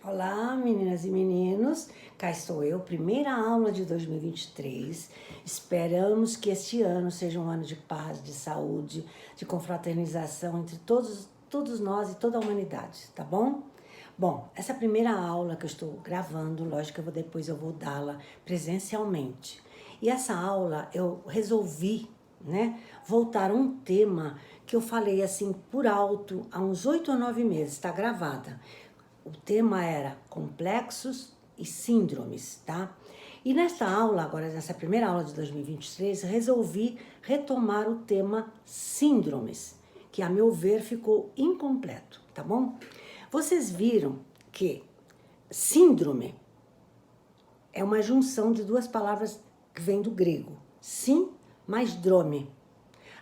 Olá, meninas e meninos, cá estou eu, primeira aula de 2023. Esperamos que este ano seja um ano de paz, de saúde, de confraternização entre todos nós e toda a humanidade, tá bom? Bom, essa primeira aula que eu estou gravando, lógico que depois eu vou dá-la presencialmente. E essa aula eu resolvi, voltar a um tema que eu falei assim por alto há uns 8 ou 9 meses, está gravada. O tema era complexos e síndromes, tá? E nesta aula, agora nessa primeira aula de 2023, resolvi retomar o tema síndromes, que a meu ver ficou incompleto, tá bom? Vocês viram que síndrome é uma junção de duas palavras que vem do grego, sim mais drome.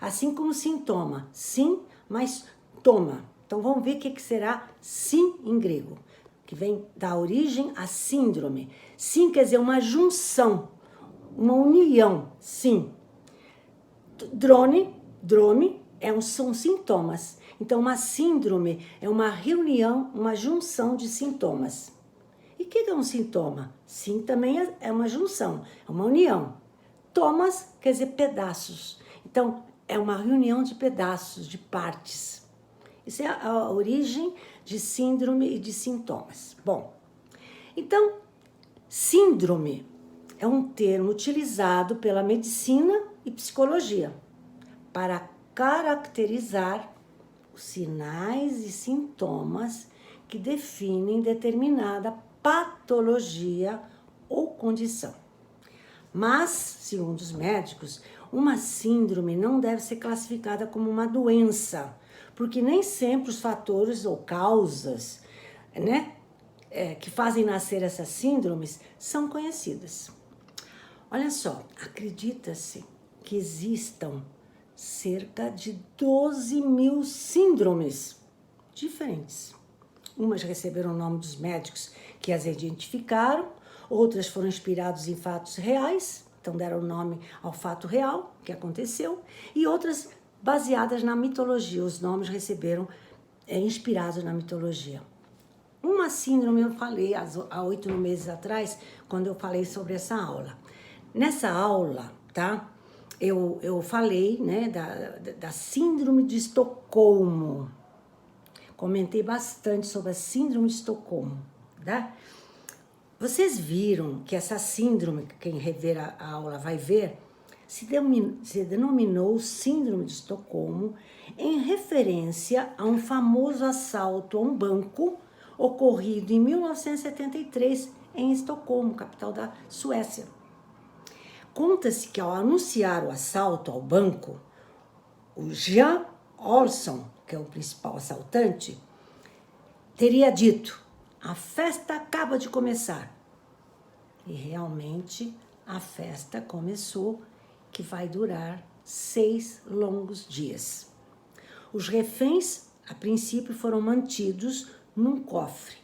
Assim como sintoma, sim mais toma. Então vamos ver o que será sim em grego, que vem da origem a síndrome. Sim quer dizer uma junção, uma união, sim. Drome são sintomas. Então uma síndrome é uma reunião, uma junção de sintomas. E o que é um sintoma? Sim também é uma junção, é uma união. Tomas quer dizer pedaços. Então é uma reunião de pedaços, de partes. Isso é a origem de síndrome e de sintomas. Bom, então, síndrome é um termo utilizado pela medicina e psicologia para caracterizar os sinais e sintomas que definem determinada patologia ou condição. Mas, segundo os médicos, uma síndrome não deve ser classificada como uma doença, porque nem sempre os fatores ou causas, que fazem nascer essas síndromes são conhecidas. Olha só, acredita-se que existam cerca de 12 mil síndromes diferentes. Umas receberam o nome dos médicos que as identificaram, outras foram inspiradas em fatos reais, então deram nome ao fato real que aconteceu, e outras baseadas na mitologia, os nomes receberam inspirados na mitologia. Uma síndrome eu falei há 8 meses atrás, quando eu falei sobre essa aula. Nessa aula, tá? Eu falei, da síndrome de Estocolmo. Comentei bastante sobre a síndrome de Estocolmo, tá? Vocês viram que essa síndrome, quem rever a aula vai ver, se denominou síndrome de Estocolmo em referência a um famoso assalto a um banco ocorrido em 1973 em Estocolmo, capital da Suécia. Conta-se que ao anunciar o assalto ao banco, o Jean Olsson, que é o principal assaltante, teria dito: a festa acaba de começar. E realmente a festa começou, que vai durar 6 longos dias. Os reféns, a princípio, foram mantidos num cofre,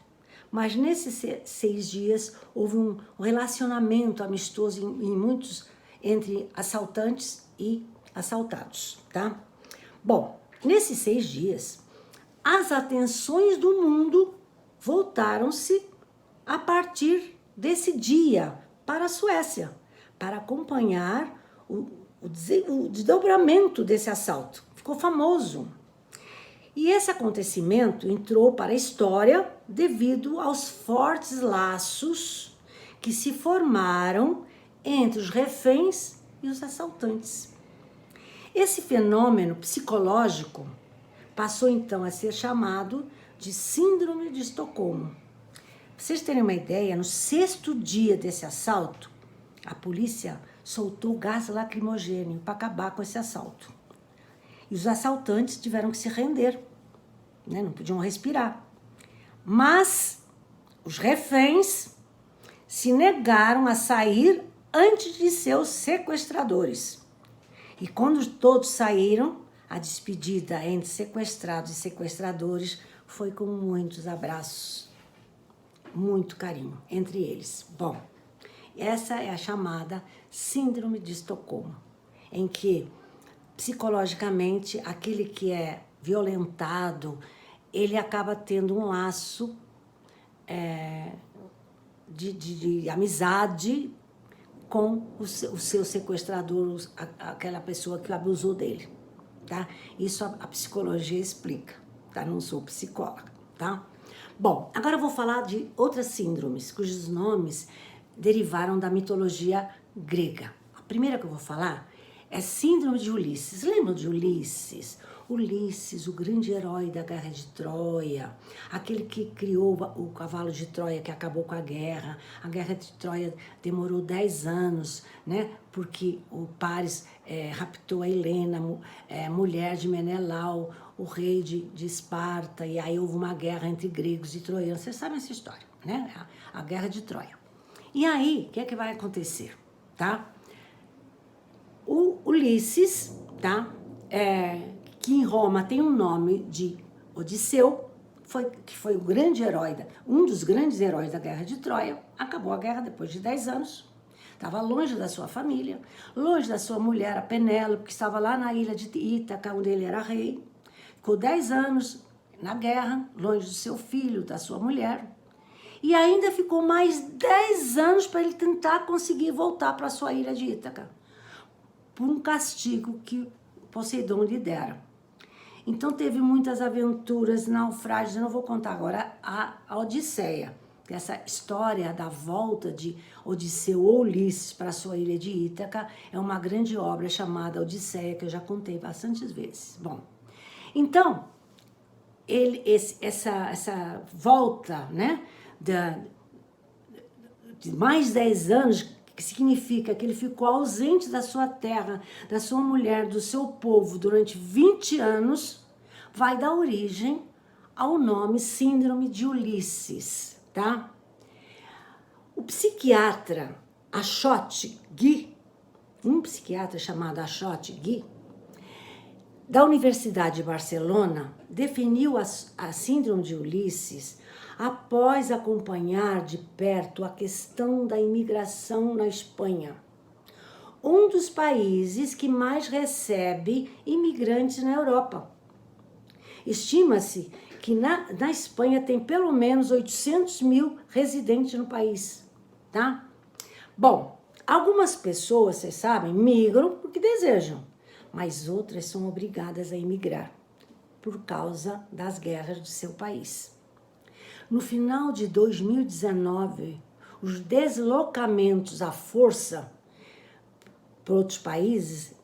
mas nesses 6 dias houve um relacionamento amistoso entre assaltantes e assaltados, tá? Bom, nesses 6 dias, as atenções do mundo voltaram-se a partir desse dia para a Suécia, para acompanhar o desdobramento desse assalto. Ficou famoso. E esse acontecimento entrou para a história devido aos fortes laços que se formaram entre os reféns e os assaltantes. Esse fenômeno psicológico passou então a ser chamado de Síndrome de Estocolmo. Pra vocês terem uma ideia, no 6º dia desse assalto, a polícia soltou gás lacrimogêneo para acabar com esse assalto. E os assaltantes tiveram que se render, não podiam respirar. Mas os reféns se negaram a sair antes de seus sequestradores. E quando todos saíram, a despedida entre sequestrados e sequestradores foi com muitos abraços, muito carinho entre eles. Bom, essa é a chamada Síndrome de Estocolmo, em que psicologicamente aquele que é violentado, ele acaba tendo um laço de amizade com o seu sequestrador, aquela pessoa que abusou dele, tá? Isso a psicologia explica, tá? Não sou psicóloga, tá? Bom, agora eu vou falar de outras síndromes, cujos nomes derivaram da mitologia grega. A primeira que eu vou falar é síndrome de Ulisses. Lembram de Ulisses? Ulisses, o grande herói da Guerra de Troia, aquele que criou o cavalo de Troia, que acabou com a Guerra. A Guerra de Troia demorou 10 anos, né? Porque o Paris raptou a Helena, mulher de Menelau, o rei de Esparta, e aí houve uma guerra entre gregos e troianos. Vocês sabem essa história, né? A Guerra de Troia. E aí, o que é que vai acontecer, tá? O Ulisses, tá? Que em Roma tem um nome de Odisseu, que foi o grande herói, um dos grandes heróis da Guerra de Troia. Acabou a guerra depois de 10 anos. Estava longe da sua família, longe da sua mulher, a Penélope, que estava lá na ilha de Ítaca, onde ele era rei. Ficou 10 anos na guerra, longe do seu filho, da sua mulher. E ainda ficou mais 10 anos para ele tentar conseguir voltar para a sua ilha de Ítaca, por um castigo que Poseidon lhe dera. Então teve muitas aventuras, naufrágios. Eu não vou contar agora a Odisseia, que essa história da volta de Odisseu ou Ulisses para a sua ilha de Ítaca é uma grande obra chamada Odisseia, que eu já contei bastantes vezes. Bom, então, essa volta, né, de mais 10 anos, que significa que ele ficou ausente da sua terra, da sua mulher, do seu povo durante 20 anos, vai dar origem ao nome Síndrome de Ulisses, tá? O psiquiatra Ashot Guy, um psiquiatra chamado Ashot Guy, da Universidade de Barcelona, definiu a Síndrome de Ulisses após acompanhar de perto a questão da imigração na Espanha, um dos países que mais recebe imigrantes na Europa. Estima-se que na Espanha tem pelo menos 800 mil residentes no país, tá? Bom, algumas pessoas, vocês sabem, migram porque desejam, mas outras são obrigadas a emigrar por causa das guerras do seu país. No final de 2019, os deslocamentos à força para outros países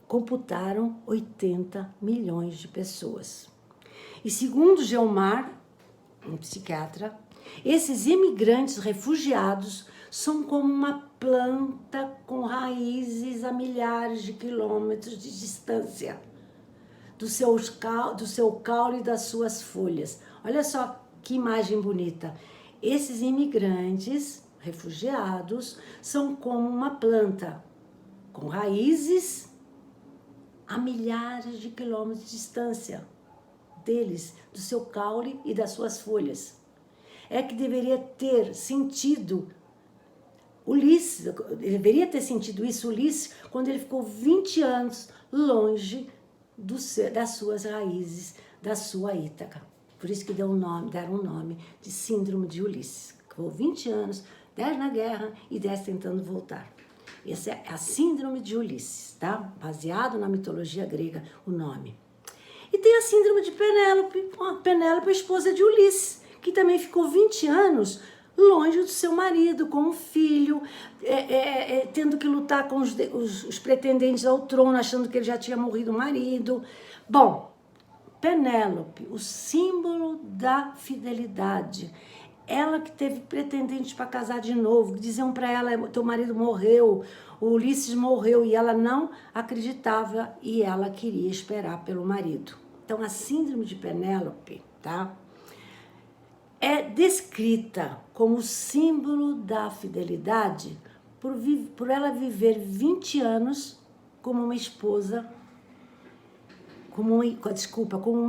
computaram 80 milhões de pessoas. E segundo Geomar, um psiquiatra, esses imigrantes refugiados são como uma planta com raízes a milhares de quilômetros de distância do seu caule e das suas folhas. Olha só que imagem bonita. Esses imigrantes refugiados são como uma planta com raízes a milhares de quilômetros de distância deles, do seu caule e das suas folhas. É que deveria ter sentido Ulisses, deveria ter sentido isso Ulisses quando ele ficou 20 anos longe das suas raízes, da sua Ítaca. Por isso que deram um nome de Síndrome de Ulisses. Ficou 20 anos, 10 na guerra e 10 tentando voltar. Essa é a Síndrome de Ulisses, tá? Baseado na mitologia grega, o nome. E tem a Síndrome de Penélope, a esposa de Ulisses, que também ficou 20 anos longe do seu marido, com um filho, tendo que lutar com os pretendentes ao trono, achando que ele já tinha morrido o marido. Bom, Penélope, o símbolo da fidelidade. Ela que teve pretendentes para casar de novo, que diziam para ela, teu marido morreu, o Ulisses morreu, e ela não acreditava e ela queria esperar pelo marido. Então, a Síndrome de Penélope, tá? É descrita como símbolo da fidelidade por ela viver 20 anos como uma esposa, como uma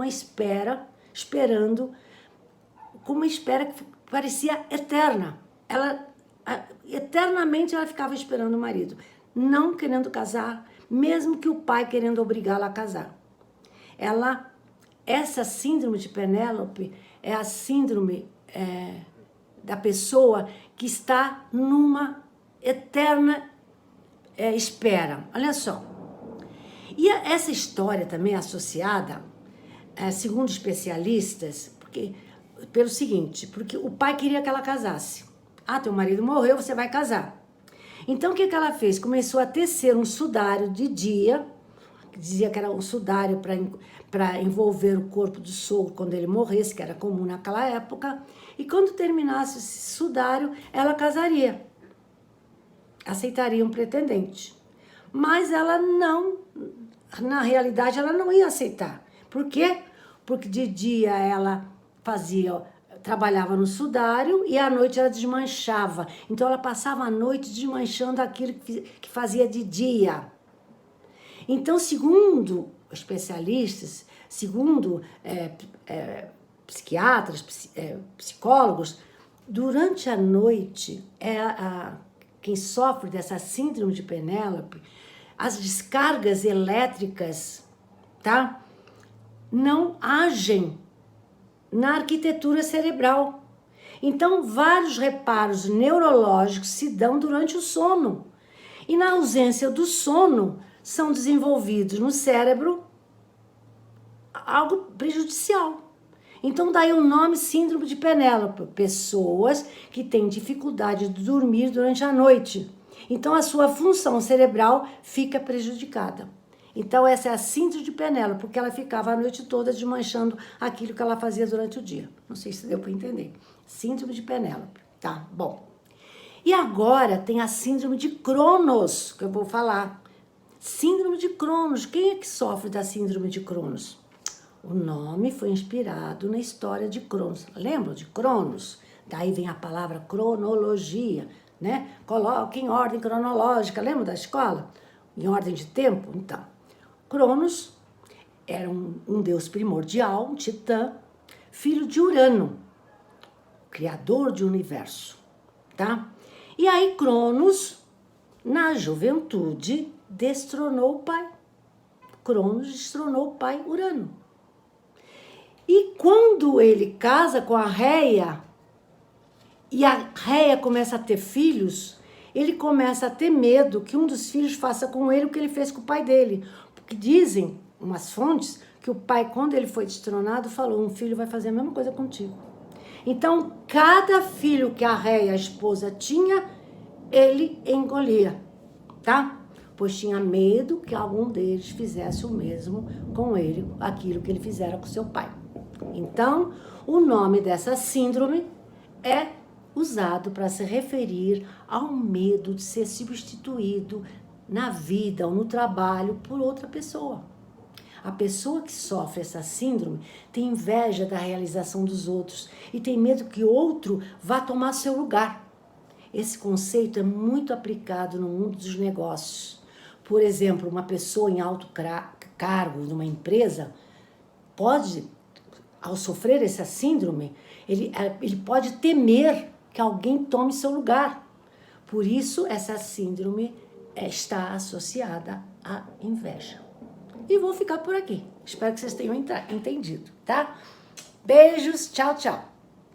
esperando, como uma espera que parecia eterna. Eternamente ela ficava esperando o marido, não querendo casar, mesmo que o pai querendo obrigá-la a casar. Essa síndrome de Penélope é a síndrome da pessoa que está numa eterna espera. Olha só. E essa história também é associada, segundo especialistas, pelo seguinte, porque o pai queria que ela casasse. Ah, teu marido morreu, você vai casar. Então, o que ela fez? Começou a tecer um sudário de dia, que dizia que era um sudário para envolver o corpo do sogro quando ele morresse, que era comum naquela época, e quando terminasse esse sudário, ela casaria. Aceitaria um pretendente. Mas ela não, na realidade, ela não ia aceitar. Por quê? Porque de dia ela trabalhava no sudário e à noite ela desmanchava. Então ela passava a noite desmanchando aquilo que fazia de dia. Então, segundo especialistas, segundo psiquiatras, psicólogos, durante a noite, quem sofre dessa síndrome de Penélope, as descargas elétricas, tá, não agem na arquitetura cerebral. Então, vários reparos neurológicos se dão durante o sono. E na ausência do sono, são desenvolvidos no cérebro algo prejudicial. Então, daí o nome síndrome de Penélope. Pessoas que têm dificuldade de dormir durante a noite. Então, a sua função cerebral fica prejudicada. Então, essa é a síndrome de Penélope, porque ela ficava a noite toda desmanchando aquilo que ela fazia durante o dia. Não sei se deu para entender. Síndrome de Penélope, tá? Bom. E agora tem a síndrome de Cronos, que eu vou falar. Síndrome de Cronos. Quem é que sofre da síndrome de Cronos? O nome foi inspirado na história de Cronos. Lembram de Cronos? Daí vem a palavra cronologia, né? Coloca em ordem cronológica. Lembra da escola? Em ordem de tempo? Então, Cronos era um deus primordial, um titã, filho de Urano, criador do universo, tá? E aí Cronos, na juventude, destronou o pai. Cronos destronou o pai Urano. E quando ele casa com a Reia, e a Reia começa a ter filhos, ele começa a ter medo que um dos filhos faça com ele o que ele fez com o pai dele. Porque dizem umas fontes que o pai, quando ele foi destronado, falou: um filho vai fazer a mesma coisa contigo. Então, cada filho que a Reia, a esposa, tinha, ele engolia, tá? Pois tinha medo que algum deles fizesse o mesmo com ele, aquilo que ele fizera com seu pai. Então, o nome dessa síndrome é usado para se referir ao medo de ser substituído na vida ou no trabalho por outra pessoa. A pessoa que sofre essa síndrome tem inveja da realização dos outros e tem medo que outro vá tomar seu lugar. Esse conceito é muito aplicado no mundo dos negócios. Por exemplo, uma pessoa em alto cargo numa empresa pode, ao sofrer essa síndrome, ele pode temer que alguém tome seu lugar. Por isso, essa síndrome está associada à inveja. E vou ficar por aqui. Espero que vocês tenham entendido, tá? Beijos, tchau, tchau.